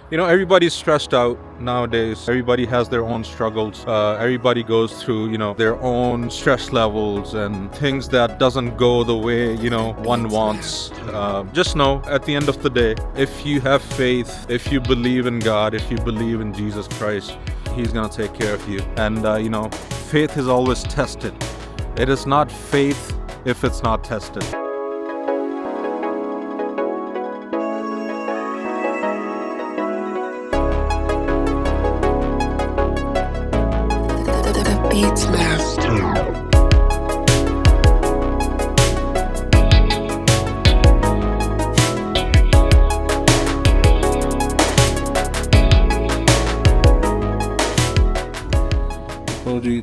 You know, everybody's stressed out nowadays. Everybody has their own struggles. Everybody goes through, their own stress levels and things that doesn't go the way, one wants. Just know, at the end of the day, if you have faith, if you believe in God, if you believe in Jesus Christ, He's gonna take care of you. And faith is always tested. It is not faith if it's not tested. The Beats Master.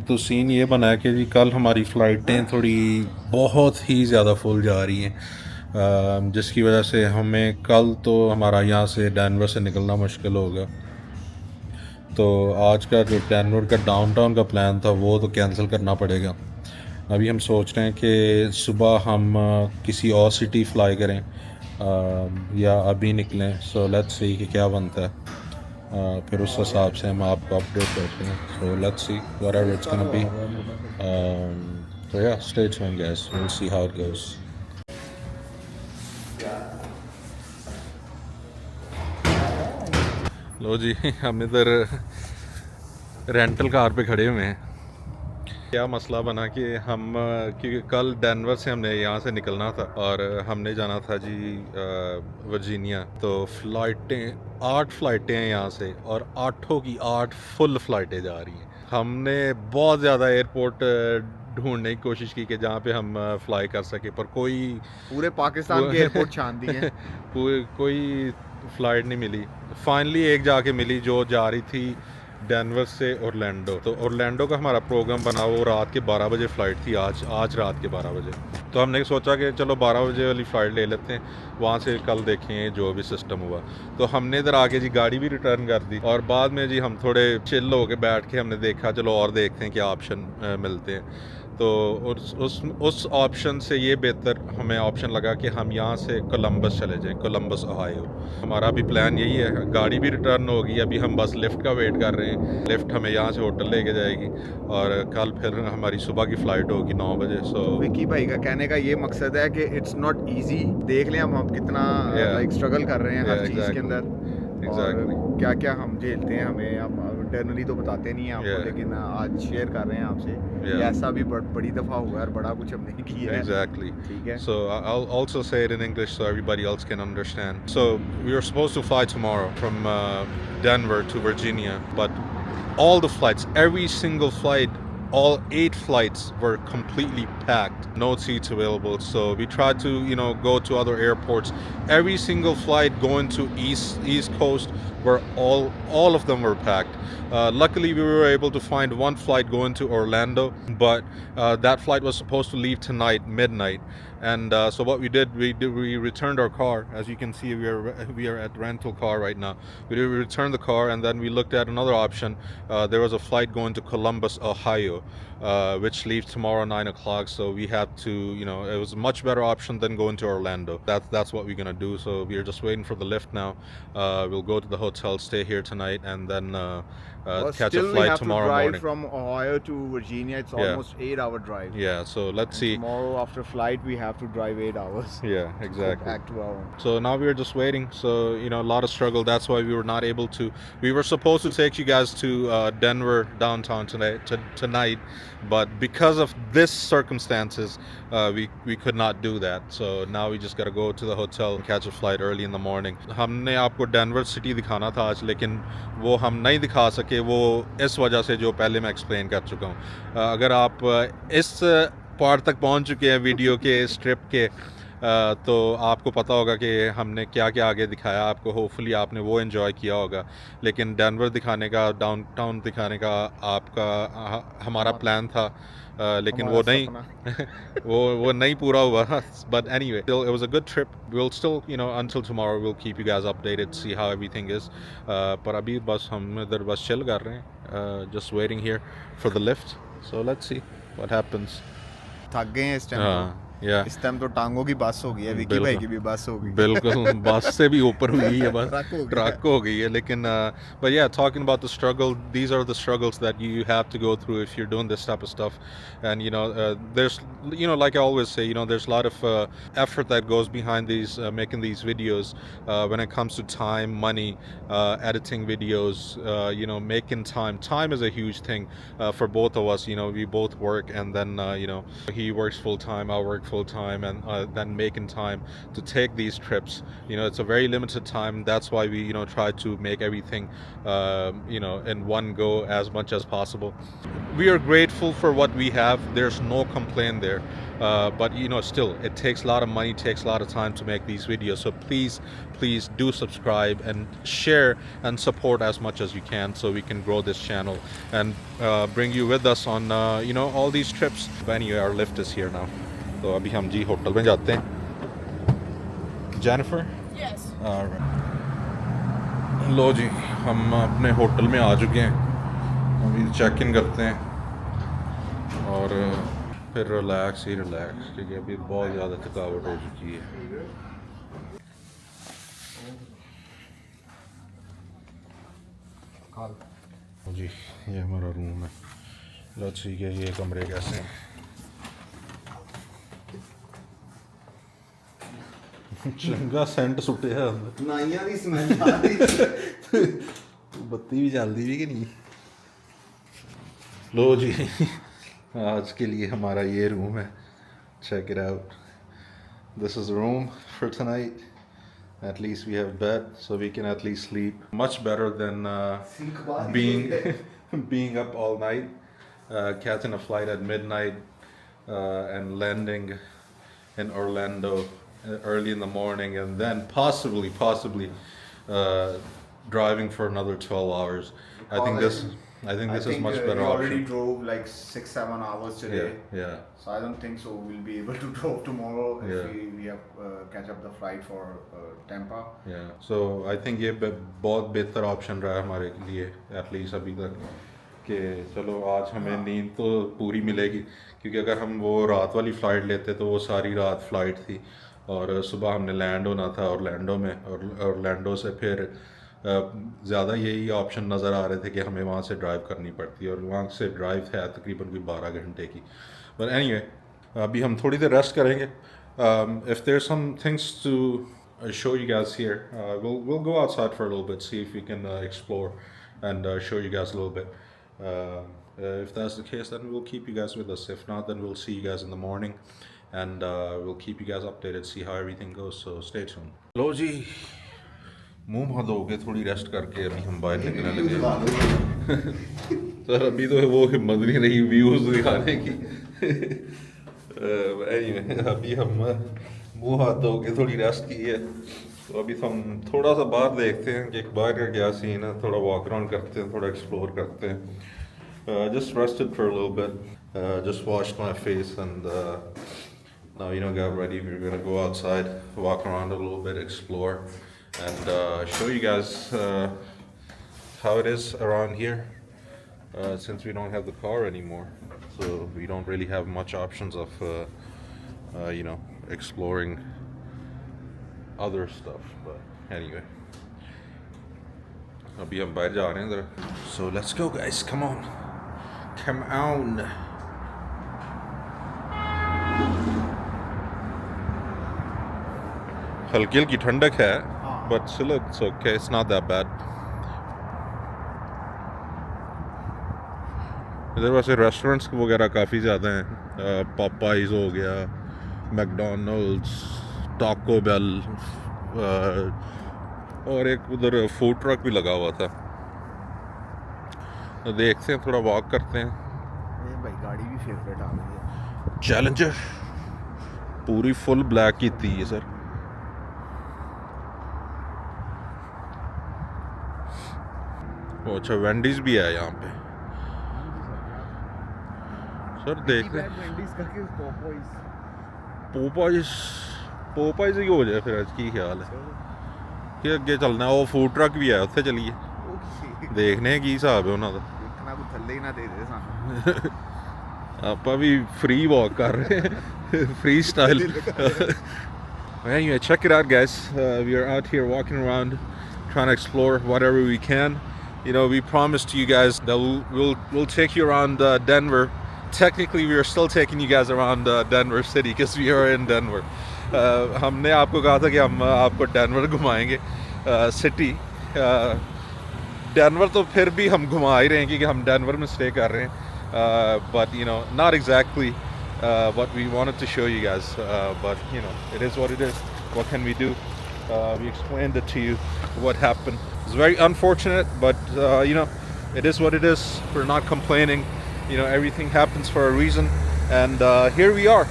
तो scene ये बना है कि जी कल हमारी फ़्लाइटें थोड़ी बहुत ही ज़्यादा फुल जा रही हैं, जिसकी वजह से हमें कल तो हमारा यहाँ से डेनवर से निकलना मुश्किल होगा। तो आज का जो डेनवर का डाउनटाउन का प्लान था वो तो कैंसिल करना पड़ेगा। अभी हम सोच रहे हैं कि सुबह हम किसी और सिटी फ़्लाई करें या अभी निकलें। सो लेट्स सी कि क्या बनता है। फिर उस हिसाब से हम आपको अपडेट करते हैं। So let's see whatever it's gonna be. तो yeah stay tuned guys, will see how it goes. लो जी, हम इधर रेंटल कार पे खड़े हुए हैं। क्या मसला बना कि हम क्योंकि कल डेनवर से हमने यहाँ से निकलना था और हमने जाना था जी वर्जीनिया। तो फ़्लाइटें 8 फ़्लाइटें हैं यहाँ से और 8 की 8 फुल फ़्लाइटें जा रही हैं। हमने बहुत ज़्यादा एयरपोर्ट ढूंढने की कोशिश की कि जहाँ पे हम फ्लाई कर सके, पर कोई पूरे पाकिस्तान के एयरपोर्ट छान दिए। कोई फ़्लाइट नहीं मिली। फाइनली एक जाके मिली जो जा रही थी डेनवर से ओरलैंडो। तो ओरलैंडो का हमारा प्रोग्राम बना, वो रात के 12 बजे फ़्लाइट थी, आज रात के 12 बजे। तो हमने सोचा कि चलो 12 बजे वाली फ़्लाइट ले लेते हैं, वहाँ से कल देखें जो भी सिस्टम हुआ। तो हमने इधर आके जी गाड़ी भी रिटर्न कर दी और बाद में जी हम थोड़े चिल होके बैठ के हमने देखा चलो और देखते हैं क्या ऑप्शन मिलते हैं। तो उस ऑप्शन से ये बेहतर हमें ऑप्शन लगा कि हम यहाँ से कोलंबस चले जाएं, कोलंबस ओहायो। हमारा भी प्लान यही है, गाड़ी भी रिटर्न होगी, अभी हम बस लिफ्ट का वेट कर रहे हैं। लिफ्ट हमें यहाँ से होटल लेके जाएगी और कल फिर हमारी सुबह की फ़्लाइट होगी 9 बजे। सो विकी भाई का कहने का ये मकसद है कि इट्स नॉट इजी। देख लें हम कितना स्ट्रगल कर रहे हैं हर चीज़ के अंदर। क्या क्या हम झेलते हैं, हमें हम इंटरनली तो बताते नहीं हैं आपको, लेकिन आज शेयर कर रहे हैं आपसे। ऐसा भी बड़ी दफ़ा हुआ है और बड़ा कुछ हमने किया है। Exactly. ठीक है। So I'll also say it in English so everybody else can understand. So we were supposed to fly tomorrow from Denver to Virginia, but all the flights, every single flight, all 8 flights were completely packed, no seats available. So we tried to go to other airports. Every single flight going to east coast were all of them were packed. Luckily we were able to find one flight going to Orlando, but that flight was supposed to leave tonight midnight. And so what we did, we returned our car. As you can see, we are at rental car right now. We returned the car and then we looked at another option. There was a flight going to Columbus, Ohio, which leaves tomorrow 9 o'clock. So we had to, it was a much better option than going to Orlando. That's what we're gonna do. So we are just waiting for the lift now. We'll go to the hotel, stay here tonight, and then catch a flight tomorrow morning. From Ohio to Virginia, it's almost 8-hour drive. Yeah, so let's see. Tomorrow after flight, we have to drive 8 hours. Yeah, exactly. So back to our home. So now we are just waiting. So a lot of struggle. That's why we were not able to. We were supposed to take you guys to Denver downtown tonight, but because of this circumstances, we could not do that. So now we just got to go to the hotel and catch a flight early in the morning. हमने आपको Denver city दिखाना था आज, लेकिन वो हम नहीं दिखा सके, वो इस वजह से जो पहले मैं एक्सप्लेन कर चुका हूँ। अगर आप इस पार्ट तक पहुँच चुके हैं वीडियो के इस ट्रिप के, तो आपको पता होगा कि हमने क्या क्या आगे दिखाया आपको। होपफुली आपने वो एंजॉय किया होगा। लेकिन डेनवर दिखाने का, डाउनटाउन दिखाने का हमारा प्लान था, लेकिन वो नहीं वो नहीं पूरा हुआ। But anyway, it was a good trip. We'll still, until tomorrow we'll keep you guys updated, see how everything is. पर अभी बस हम इधर बस chill कर रहे हैं, just waiting here for the lift. So let's see what happens. थक गए हैं इस टाइम। Yeah. इस टाइम तो टांगों की बस हो गई है, विकी भाई की भी बस हो गई, बिल्कुल बस से भी ऊपर हुई है बस, ट्रक हो गई है लेकिन but yeah, talking about the struggle, these are the struggles that you have to go through if you're doing this type of stuff. And there's like I always say, there's a lot of effort that goes behind these making these videos when it comes to time, money, editing videos, making time is a huge thing for both of us. We both work, and then he works full time, I work full time, and then making time to take these trips. It's a very limited time. That's why we try to make everything in one go as much as possible. We are grateful for what we have. There's no complaint there, but still it takes a lot of money, takes a lot of time to make these videos. So please do subscribe and share and support as much as you can, so we can grow this channel and bring you with us on all these trips. But anyway, our lift is here now. तो अभी हम जी hotel में जाते हैं. Jennifer? Yes. Alright. लो जी, हम अपने hotel में आ चुके हैं. अभी चेक इन करते हैं और फिर रिलैक्स क्योंकि अभी बहुत ज़्यादा थकावट हो चुकी है. जी ये हमारा रूम है. लो ठीक है, ये कमरे कैसे हैं. चंगा सेंट सुटिया नाइयां दी स्मेल आ रही, बत्ती भी जल्दी भी कि नहीं. लो जी आज के लिए हमारा ये रूम है. Check it out. This is room for tonight. At least we have bed, so we can at least sleep. Much better than being up all night, catching a flight at midnight, and landing in Orlando early in the morning, and then possibly driving for another 12 hours. I think this is much better we already option. drove like 6-7 hours today. Yeah. So I don't think so we'll be able to drove tomorrow if Yeah. we have catch up the flight for Tampa. Yeah. So I think ये बहुत बेहतर option रहा है हमारे लिए at least अभी तक, कि चलो आज हमें नींद तो पूरी मिलेगी, क्योंकि अगर हम वो रात वाली फ़्लाइट लेते तो वो सारी रात फ़्लाइट थी और सुबह हमने लैंड होना था ऑरलैंडो में, और ऑरलैंडो से फिर ज़्यादा यही ऑप्शन नज़र आ रहे थे कि हमें वहाँ से ड्राइव करनी पड़ती, और वहाँ से ड्राइव है तकरीबन कोई 12 घंटे की. बट एनीवे अभी हम थोड़ी देर रेस्ट करेंगे. If there some things to show you guys here, we'll go outside for a little bit, see if we can explore and show you guys a little bit. If that's the case, then we'll keep you guys with us. If not, then we'll see you guys in the morning, and we'll keep you guys updated, see how everything goes. So stay tuned. लो जी, मुंह हाथ धो के थोड़ी rest करके अभी हम बाहर निकलने लगे. सर अभी तो वो हिम्मत नहीं रही व्यूज दिखाने की. Anyway, अभी हम मुंह हाथ धो के थोड़ी रेस्ट की है, तो अभी तो हम थोड़ा सा बाहर देखते हैं कि बाहर का क्या सीन है. थोड़ा वॉक अराउंड करते हैं, थोड़ा एक्सप्लोर करते हैं. Just rested for a little bit, just washed my face, and now got ready. We're gonna go outside, walk around a little bit, explore, and show you guys how it is around here, since we don't have the car anymore, so we don't really have much options of exploring other stuff. But anyway, अभी हम बाहर जा रहे हैं ज़रा. So let's go guys, come on. हल्की हल्की ठंडक है, but still it's okay, it's not that bad. इधर वैसे रेस्टोरेंट्स वगैरह काफ़ी ज़्यादा हैं. पॉपाइज हो गया, मैकडोनल्ड्स, टाको बेल, और एक उधर फूड ट्रक भी लगा हुआ था. तो देखते हैं, थोड़ा वॉक करते हैं. ये भाई गाड़ी भी फेवरेट आ गई है. चैलेंजर पूरी फुल ब्लैक की थी ये सर. ओ अच्छा, वेंडीज भी है यहाँ पे सर. देख रहे पोपाइज ही हो जाए फिर. आज की ख्याल है कि अगे चलना. वो फूड ट्रक भी है, उत्थे चलिए देखने की हिसाब है उन्होंने. थल्ले ही ना दे दे सानू. ਆਪਾਂ ਵੀ फ्री वॉक कर रहे हैं. freestyle. Anyway, check it out, guys. We are out here walking around, trying to explore whatever we can. You know, we promised you guys that we'll take you around Denver. Technically, we are still taking you guys around Denver City because we are in Denver. हमने आपको कहा था कि हम आपको Denver घुमाएंगे city. Denver तो फिर भी हम घुमा ही रहे हैं क्योंकि हम डेनवर में स्टे कर रहे हैं. But you know, not exactly what we wanted to show you guys. But you know, it is what it is. What can we do? We explained it to you what happened. It's very unfortunate, but you know, it is what it is. We're not complaining. You know, everything happens for a reason, and here we are.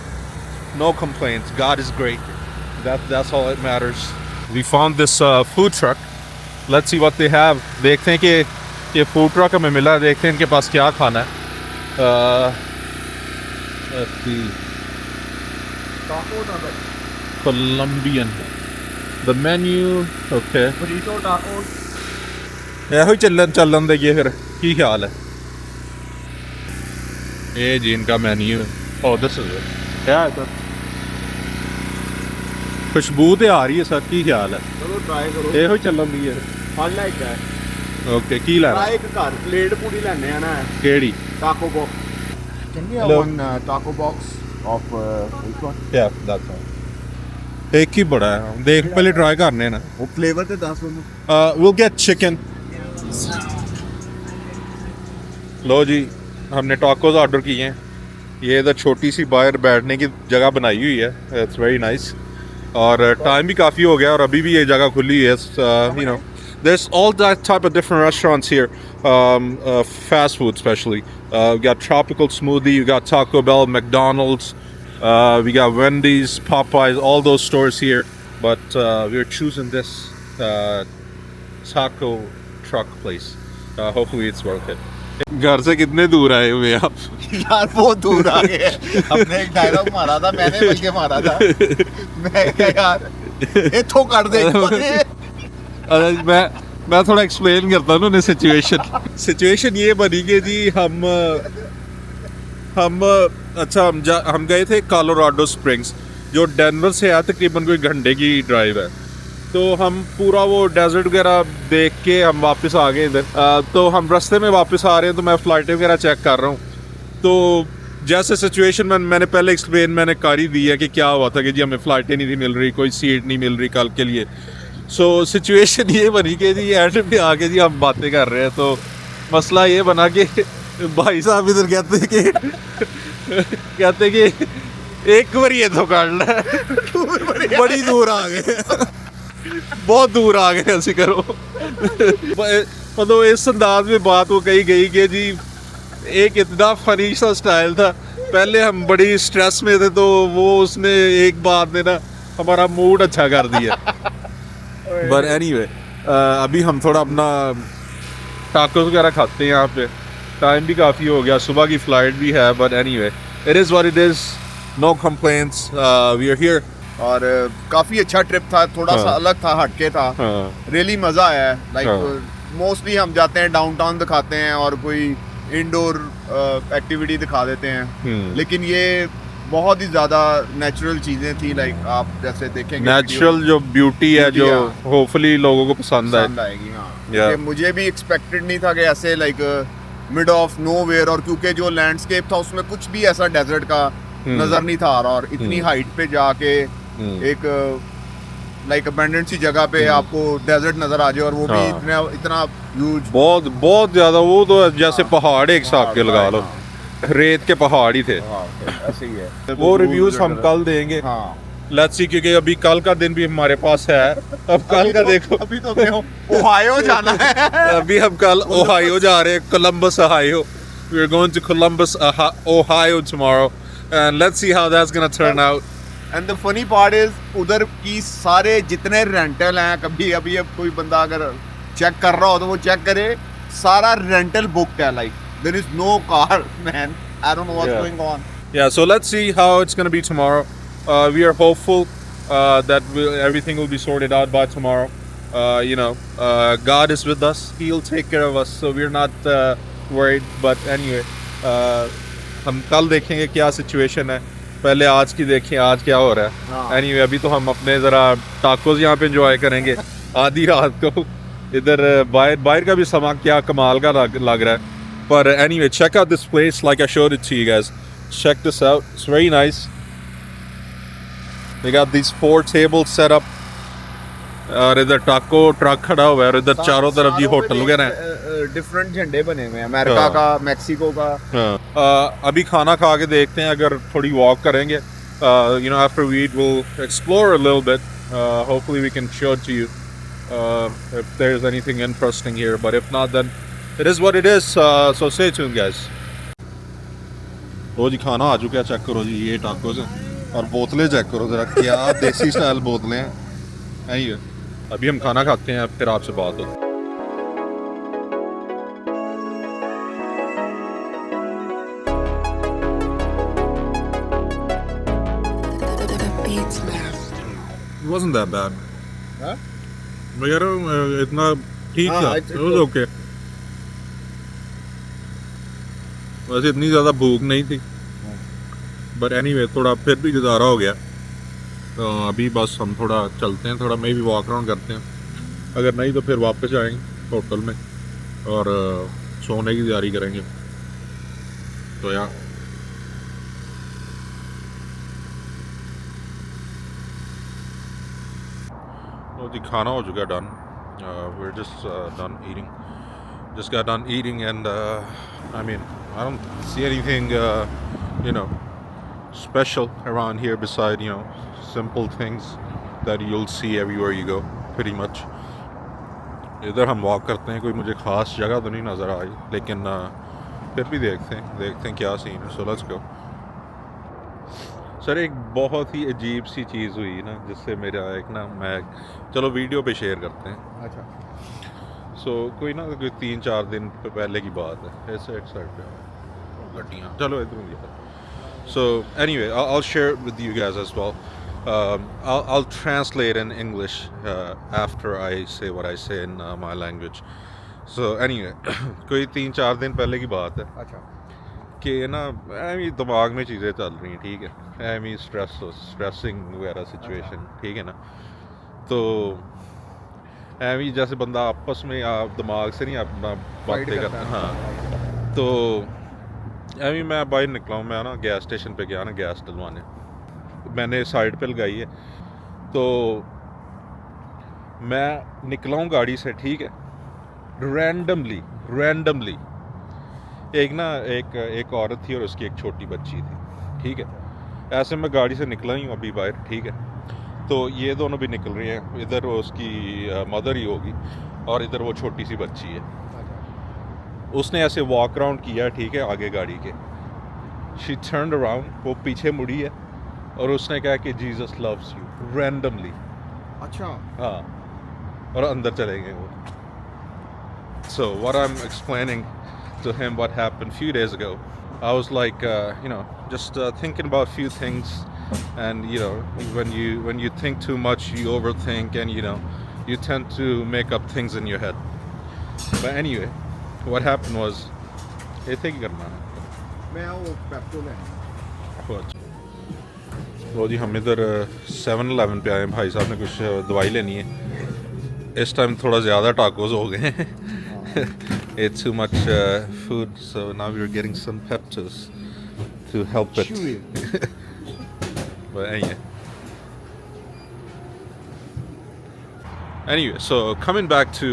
No complaints. God is great. That's all that matters. We found this food truck. Let's see what they have. देखते हैं कि ये food truck हमें मिला. देखते हैं इनके पास क्या खाना है. Let's see. Colombian. The menu. Okay. Burrito tacos. ਇਹੋ ਹੀ ਚੱਲਣ ਦੇਈਏ ਫਿਰ. ਕੀ ਖਿਆਲ ਹੈ? ਇਹ ਜੀ ਇਨਕਾ ਮੈਨੂ. Oh, this is it. Yeah. ਖੁਸ਼ਬੂ ਤੇ ਆ ਰਹੀ ਹੈ ਸਰ. ਕੀ ਖਿਆਲ ਹੈ? ਚਲੋ ਟਰਾਈ ਕਰੋ. ਇਹੋ ਹੀ ਚੱਲਣ ਦੀ ਹੈ. ਫੜ ਲੈ ਇੱਕ ਹੈ. ਓਕੇ, ਕੀ ਲੈਣਾ? ਟਰਾਈ ਇੱਕ ਘਰ ਪਲੇਟ ਪੂਰੀ ਲੈਣੇ ਆ ਨਾ. ਕਿਹੜੀ? Taco box. Can we have Hello. one taco box of which one? Yeah, that's all. ਇੱਕ ਹੀ ਬੜਾ ਹੈ. ਦੇਖ ਪਹਿਲੇ ਟਰਾਈ ਕਰਨੇ ਨਾ. वो फ्लेवर ਤੇ ਦੱਸ ਮੈਨੂੰ. We'll get chicken. लो जी, हमने टाकोस ऑर्डर किए हैं. ये इधर छोटी सी बाहर बैठने की जगह बनाई हुई है. It's very nice. और टाइम भी काफ़ी हो गया और अभी भी ये जगह खुली है. You know, there's all that type of different restaurants here. Fast food especially. We got Tropical Smoothie, we got Taco Bell, McDonald's, we got Wendy's, Popeyes, all those stores here. But we're choosing this taco truck place. Hopefully it's worth it. घर से कितने दूर आए हुए आप? यार बहुत दूर आ गए. हमने एक डायलॉग मारा था, मैंने बल्कि मारा था. मैं क्या यार इथों कर दे. मैं थोड़ा एक्सप्लेन करता हूँ ना सिचुएशन ये बनी कि जी हम गए थे कोलोराडो स्प्रिंग्स जो डेनवर से है. तकरीबन कोई घंटे की ड्राइव है. तो हम पूरा वो डेजर्ट वगैरह देख के हम वापस आ गए इधर. तो हम रास्ते में वापस आ रहे हैं तो मैं फ़्लाइट वगैरह चेक कर रहा हूँ. तो जैसे सिचुएशन मैंने पहले एक्सप्लेन मैंने कर ही दी है कि क्या हुआ था कि जी हमें फ़्लाइटें नहीं थी मिल रही, कोई सीट नहीं मिल रही कल के लिए. सो सिचुएशन ये बनी कि जी एंड पे आके जी हम बातें कर रहे हैं. तो मसला ये बना कि भाई साहब इधर कहते कि एक बार ये तो कर ले. बड़ी दूर आ गए. बहुत दूर आ गए ऐसे करो. मतलब इस अंदाज में बात वो कही गई कि जी एक इतना फनी सा स्टाइल था. पहले हम बड़ी स्ट्रेस में थे तो वो उसने एक बात ने ना हमारा मूड अच्छा कर दिया. बट एनीवे अभी हम थोड़ा अपना टाकोस वगैरह खाते हैं यहाँ पे. टाइम भी काफ़ी हो गया, सुबह की फ़्लाइट भी है. But anyway it is what it is. No complaints. We are here. और काफी अच्छा ट्रिप था. थोड़ा सा अलग था, हटके था. रियली मजा आया है. लाइक मोस्टली हम जाते हैं डाउनटाउन दिखाते हैं और कोई इंडोर एक्टिविटी दिखा देते हैं. लेकिन ये बहुत ही ज्यादा नेचुरल चीजें थी. लाइक आप जैसे देखेंगे नेचुरल जो ब्यूटी है जो होपफुली लोगों को पसंद आएगी. हाँ, मुझे भी एक्सपेक्टेड नहीं था कि ऐसे लाइक मिड ऑफ नोवेयर. और क्योंकि जो लैंडस्केप था उसमें कुछ भी ऐसा डेजर्ट का नजर नहीं था आ रहा. और इतनी हाइट पे जाके एक लाइक अबंडेंट सी जगह पे आपको डेजर्ट नजर आ जाए और वो भी इतना ह्यूज. बहुत ज्यादा. वो तो जैसे पहाड़ एक हिसाब के लगा लो. रेत के पहाड़ ही थे. ऐसे ही है. वो रिव्यूज हम कल देंगे. लेट्स सी क्योंकि अभी कल का दिन भी हमारे पास है. अब कल का देखो. अभी तो ओहायो जाना है. अभी हम कल ओहायो जा रहे हैं. Columbus Ohio. We are going to Columbus, Ohio tomorrow. And let's see how that's gonna turn out. And the funny part is उधर की सारे जितने रेंटल हैं, कभी अभी अब कोई बंदा अगर चेक कर रहा हो तो वो चेक करे. सारा रेंटल बुकड है. Like there is no car, man. I don't know what's going on. Yeah, so let's see how it's gonna be tomorrow. We are hopeful that everything will be sorted out by tomorrow. You know, God is with us. He'll take care of us, so we're not worried. But anyway, हम कल देखेंगे क्या situation है. पहले आज की देखें आज क्या हो रहा है। एनीवे अभी तो हम अपने ज़रा टाकोस यहाँ पे एंजॉय करेंगे आधी रात को। इधर बाहर का भी समा क्या कमाल का लग रहा है। पर anyway check out this place like I showed it to you guys. Check this out. It's very nice. They got these 4 tables set up. और इधर टाको ट्रक खड़ा हुआ है और इधर चारों तरफ जी होटल वगैरह हैं। डिफरेंट झंडे बने हुए हैं, अमेरिका का, मैक्सिको का। अभी खाना खा के देखते हैं, अगर थोड़ी वॉक करेंगे। You know, after we eat, we'll explore a little bit. Hopefully we can show it to you if there's anything interesting here. But if not, then it is what it is. So stay tuned, guys. लो जी खाना आ चुका है, check करो जी ये tacos हैं और बोतलें check करो ज़रा, क्या देसी स्टाइल बोतलें हैं। Anyway, अभी हम खाना खाते हैं, फिर आपसे बात होती है। The Beats Master. It wasn't that bad. Huh? वगैरह इतना ठीक था, it's it was okay. वैसे इतनी ज़्यादा भूख नहीं थी, बट एनीवे थोड़ा फिर भी गुजारा हो गया। तो अभी बस हम थोड़ा चलते हैं, थोड़ा मे भी वॉक अराउंड करते हैं, अगर नहीं तो फिर वापस आएंगे होटल में और सोने की तैयारी करेंगे। तो यार तो जी खाना हो चुका है, done. we're just done eating, just got done eating and I mean I don't see anything you know special around here beside simple things that you'll see everywhere you go pretty much. इधर हम walk करते हैं, कोई मुझे ख़ास जगह तो नहीं नज़र आई, लेकिन फिर भी देखते हैं क्या सीन है। So let's go. सर एक बहुत ही अजीब सी चीज़ हुई ना, जिससे मेरा मैं चलो वीडियो पे शेयर करते हैं। अच्छा। सो कोई 3-4 दिन पहले की बात है। ऐसे एक साइड पे गड्डियाँ, चलो इधर। So anyway, I'll share it with you guys as well. I'll translate in English after I say what I say in my language. So anyway, कोई 3-4 दिन पहले की बात है अच्छा कि ना ऐमी दिमाग में चीज़ें चल रही हैं, ठीक है, ऐमी स्ट्रेसिंग वगैरह सिचुएशन, ठीक है ना। तो ऐमी जैसे बंदा आपस में आप दिमाग से नहीं अपना बातें करता। हाँ, तो अभी मैं बाहर निकला हूँ, मैं ना गैस स्टेशन पे गया ना गैस डलवाने, मैंने साइड पे लगाई है। तो मैं निकला हूँ गाड़ी से, ठीक है, रैंडमली एक औरत थी और उसकी एक छोटी बच्ची थी, ठीक है। ऐसे मैं गाड़ी से निकला ही हूँ अभी बाहर, ठीक है। तो ये दोनों भी निकल रही हैं, इधर उसकी मदर ही होगी और इधर वो छोटी सी बच्ची है। उसने ऐसे वॉक अराउंड किया, ठीक है, आगे गाड़ी के। शी टर्न्ड अराउंड, वो पीछे मुड़ी है और उसने कहा कि जीसस लव्स यू, रैंडमली। अच्छा। हाँ, और अंदर चले गए वो। So what I'm explaining to him what happened a few days ago, I was like just thinking about a few things, and when you think too much you overthink, and you tend to make up things in your head. But anyway, what happened was, ये थे क्या करना है? मैं वो पेप्टो में। लो जी हम इधर 7-Eleven पे आए हैं, भाई साहब ने कुछ दवाई लेनी है। इस टाइम थोड़ा ज़्यादा टाकोस हो गए हैं। Ate too much food, so now we're getting some Peptos to help it. But anyway, so coming back to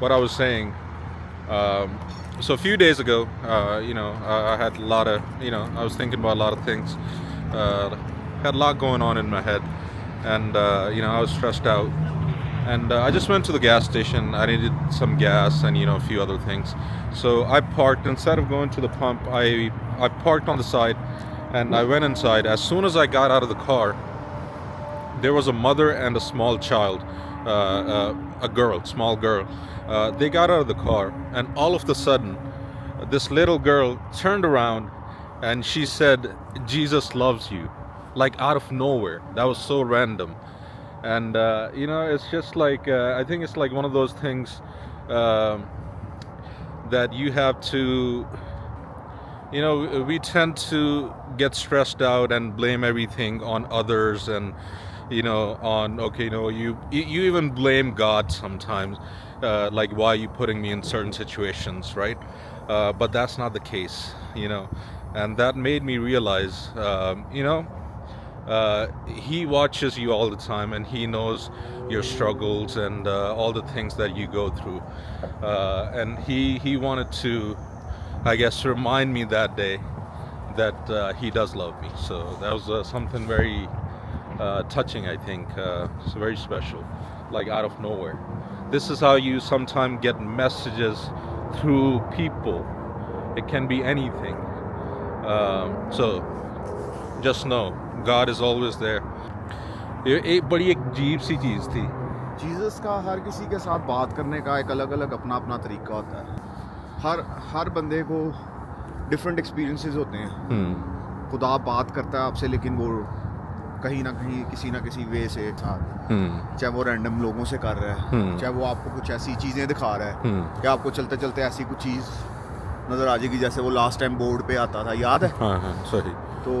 what I was saying. So a few days ago, I had a lot of, I was thinking about a lot of things. Had a lot going on in my head, and I was stressed out. And I just went to the gas station. I needed some gas and a few other things. So I parked, instead of going to the pump, I parked on the side, and I went inside. As soon as I got out of the car, there was a mother and a small child, small girl. They got out of the car, and all of a sudden, this little girl turned around and she said, "Jesus loves you," like out of nowhere. That was so random. And it's just like I think it's like one of those things that you have to you know, we tend to get stressed out and blame everything on others, and you know, on, okay, you know, you even blame God sometimes, like, why are you putting me in certain situations, right? But that's not the case, you know. And that made me realize, you know, he watches you all the time, and he knows your struggles and all the things that you go through, and he wanted to, I guess, remind me that day that he does love me. So that was something very touching, I think. It's very special, like out of nowhere. This is how you sometimes get messages through people. It can be anything. So just know God is always there. ये एक बड़ी एक अजीब सी चीज़ थी. Jesus का हर किसी के साथ बात करने का एक अलग अलग अपना अपना तरीका होता है. हर बंदे को डिफरेंट एक्सपीरियंसेस होते हैं. खुदा बात करता है आपसे, लेकिन वो कहीं ना कहीं किसी ना किसी वे से साथ, चाहे वो रैंडम लोगों से कर रहा है, चाहे वो आपको कुछ ऐसी चीज़ें दिखा रहा है कि आपको चलते चलते ऐसी कुछ चीज़ नज़र आ जाएगी, जैसे वो लास्ट टाइम बोर्ड पे आता था, याद है? हाँ, सही. तो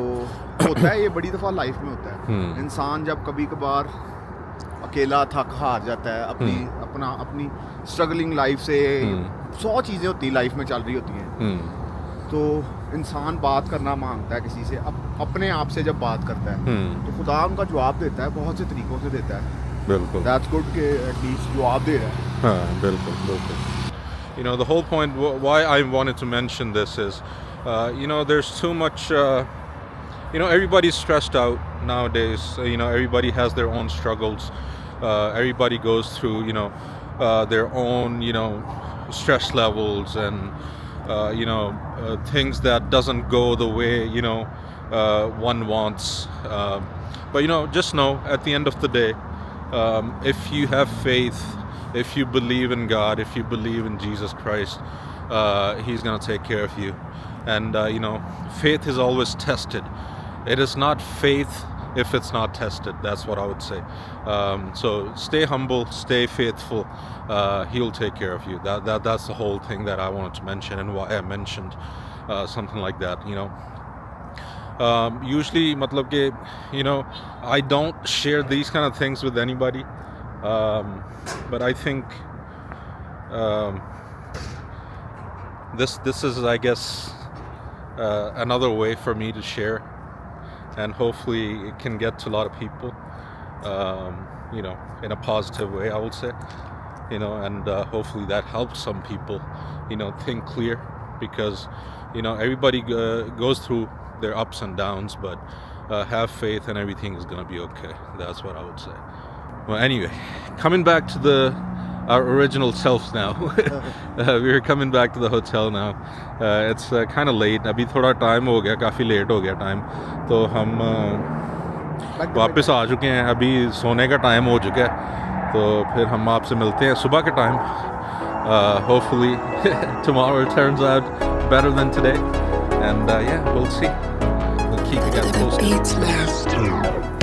होता है, ये बड़ी दफ़ा लाइफ में होता है. इंसान जब कभी कभार अकेला थक हार जाता है अपनी स्ट्रगलिंग लाइफ से, 100 चीज़ें होती लाइफ में चल रही होती हैं, तो इंसान बात करना मांगता है किसी से. अपने आप से जब बात करता है तो खुदा उनका जवाब देता है, बहुत से तरीक़ों से देता है. बिल्कुल. दैट्स गुड कि एटलीस्ट जवाब दे रहा है. हाँ, बिल्कुल. You know, the whole point why I wanted to mention this is, you know, there's too much, you know, everybody's stressed out nowadays. You know, everybody has their own struggles. Everybody goes through, you know, their own, you know, stress levels, and you know, things that doesn't go the way, you know, one wants. But you know, just know at the end of the day, if you have faith, if you believe in God, if you believe in Jesus Christ, He's going to take care of you. And you know, faith is always tested. It is not faith if it's not tested. That's what I would say. So stay humble, stay faithful. He'll take care of you. That's the whole thing that I wanted to mention, and why I mentioned something like that. You know, usually, matlab ke, you know, I don't share these kind of things with anybody. But I think this is, I guess, another way for me to share, and hopefully it can get to a lot of people, you know, in a positive way, I would say, you know, and hopefully that helps some people, you know, think clear, because, you know, everybody goes through their ups and downs, but have faith and everything is going to be okay. That's what I would say. Well, anyway, coming back to our original selves now. We're coming back to the hotel now. It's kind of late. अभी थोड़ा time हो गया, काफ़ी late हो गया time, तो हम वापस आ चुके हैं. अभी सोने का टाइम हो चुका है, तो फिर हम आपसे मिलते हैं सुबह के time. Hopefully tomorrow turns out better than today, and yeah, we'll see. We'll keep you guys posted. The Beats Master.